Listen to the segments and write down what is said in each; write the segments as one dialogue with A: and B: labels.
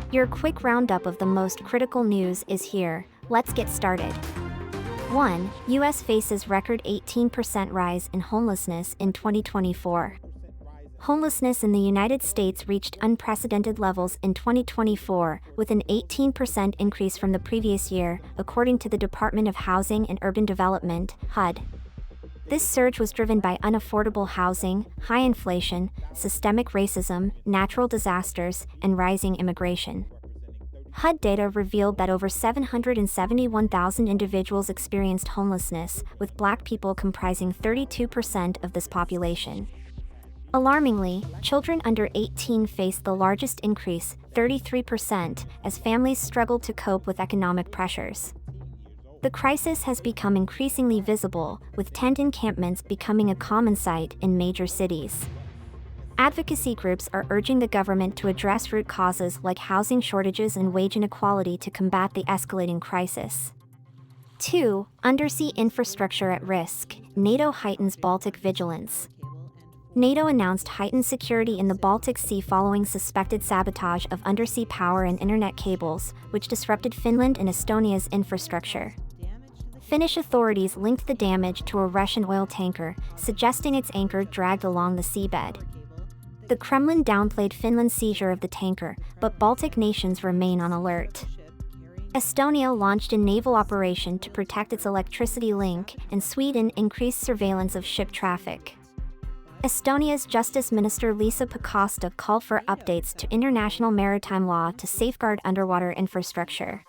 A: Your quick roundup of the most critical news is here. Let's get started. 1. U.S. faces record 18% rise in homelessness in 2024. Homelessness in the United States reached unprecedented levels in 2024, with an 18% increase from the previous year, according to the Department of Housing and Urban Development, HUD. This surge was driven by unaffordable housing, high inflation, systemic racism, natural disasters, and rising immigration. HUD data revealed that over 771,000 individuals experienced homelessness, with Black people comprising 32% of this population. Alarmingly, children under 18 faced the largest increase, 33%, as families struggled to cope with economic pressures. The crisis has become increasingly visible, with tent encampments becoming a common sight in major cities. Advocacy groups are urging the government to address root causes like housing shortages and wage inequality to combat the escalating crisis. 2. Undersea infrastructure at risk. NATO heightens Baltic vigilance. NATO announced heightened security in the Baltic Sea following suspected sabotage of undersea power and internet cables, which disrupted Finland and Estonia's infrastructure. Finnish authorities linked the damage to a Russian oil tanker, suggesting its anchor dragged along the seabed. The Kremlin downplayed Finland's seizure of the tanker, but Baltic nations remain on alert. Estonia launched a naval operation to protect its electricity link, and Sweden increased surveillance of ship traffic. Estonia's Justice Minister Liisa Pakosta called for updates to international maritime law to safeguard underwater infrastructure.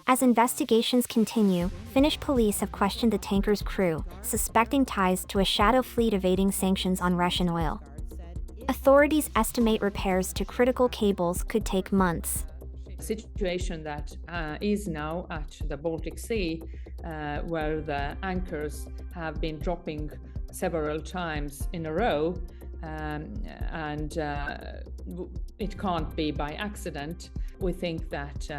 A: As investigations continue, Finnish police have questioned the tanker's crew, suspecting ties to a shadow fleet evading sanctions on Russian oil. Authorities estimate repairs to critical cables could take months.
B: Situation that is now at the Baltic Sea, where the anchors have been dropping several times in a row, and it can't be by accident. We think that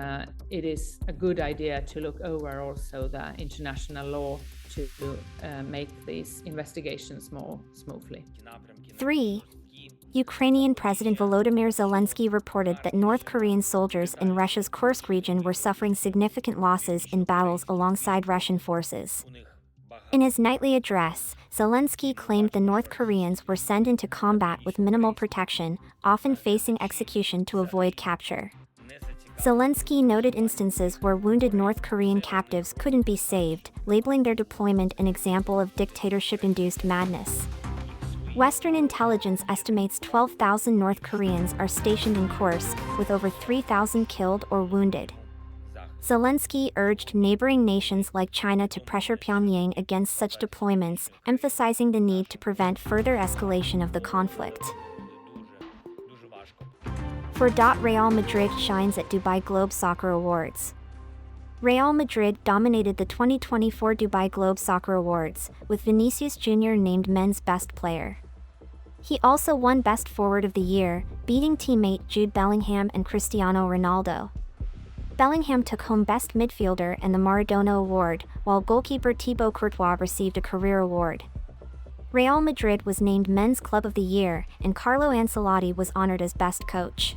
B: it is a good idea to look over also the international law to make these investigations more smoothly.
A: 3. Ukrainian President Volodymyr Zelensky reported that North Korean soldiers in Russia's Kursk region were suffering significant losses in battles alongside Russian forces. In his nightly address, Zelensky claimed the North Koreans were sent into combat with minimal protection, often facing execution to avoid capture. Zelensky noted instances where wounded North Korean captives couldn't be saved, labeling their deployment an example of dictatorship-induced madness. Western intelligence estimates 12,000 North Koreans are stationed in Kursk, with over 3,000 killed or wounded. Zelensky urged neighboring nations like China to pressure Pyongyang against such deployments, emphasizing the need to prevent further escalation of the conflict. 4. Real Madrid shines at Dubai Globe Soccer Awards. Real Madrid dominated the 2024 Dubai Globe Soccer Awards, with Vinicius Jr. named men's best player. He also won Best Forward of the Year, beating teammate Jude Bellingham and Cristiano Ronaldo. Bellingham took home Best Midfielder and the Maradona Award, while goalkeeper Thibaut Courtois received a career award. Real Madrid was named Men's Club of the Year, and Carlo Ancelotti was honored as Best Coach.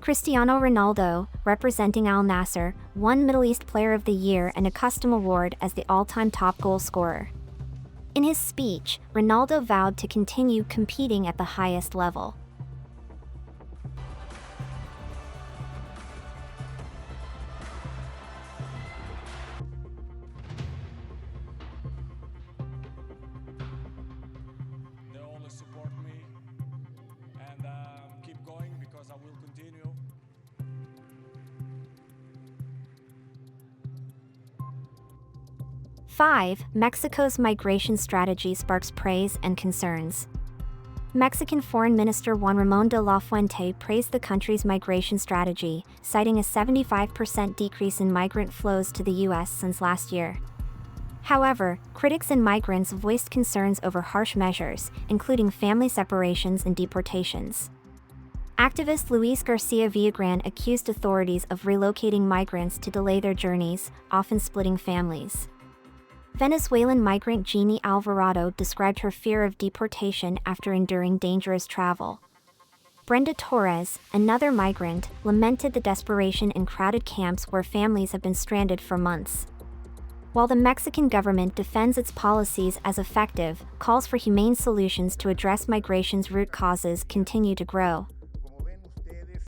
A: Cristiano Ronaldo, representing Al Nassr, won Middle East Player of the Year and a custom award as the all-time top goal scorer. In his speech, Ronaldo vowed to continue competing at the highest level.
C: They always support me, and keep going because I will continue.
A: 5. Mexico's migration strategy sparks praise and concerns. Mexican Foreign Minister Juan Ramón de la Fuente praised the country's migration strategy, citing a 75% decrease in migrant flows to the U.S. since last year. However, critics and migrants voiced concerns over harsh measures, including family separations and deportations. Activist Luis Garcia Villagran accused authorities of relocating migrants to delay their journeys, often splitting families. Venezuelan migrant Jeannie Alvarado described her fear of deportation after enduring dangerous travel. Brenda Torres, another migrant, lamented the desperation in crowded camps where families have been stranded for months. While the Mexican government defends its policies as effective, calls for humane solutions to address migration's root causes continue to grow.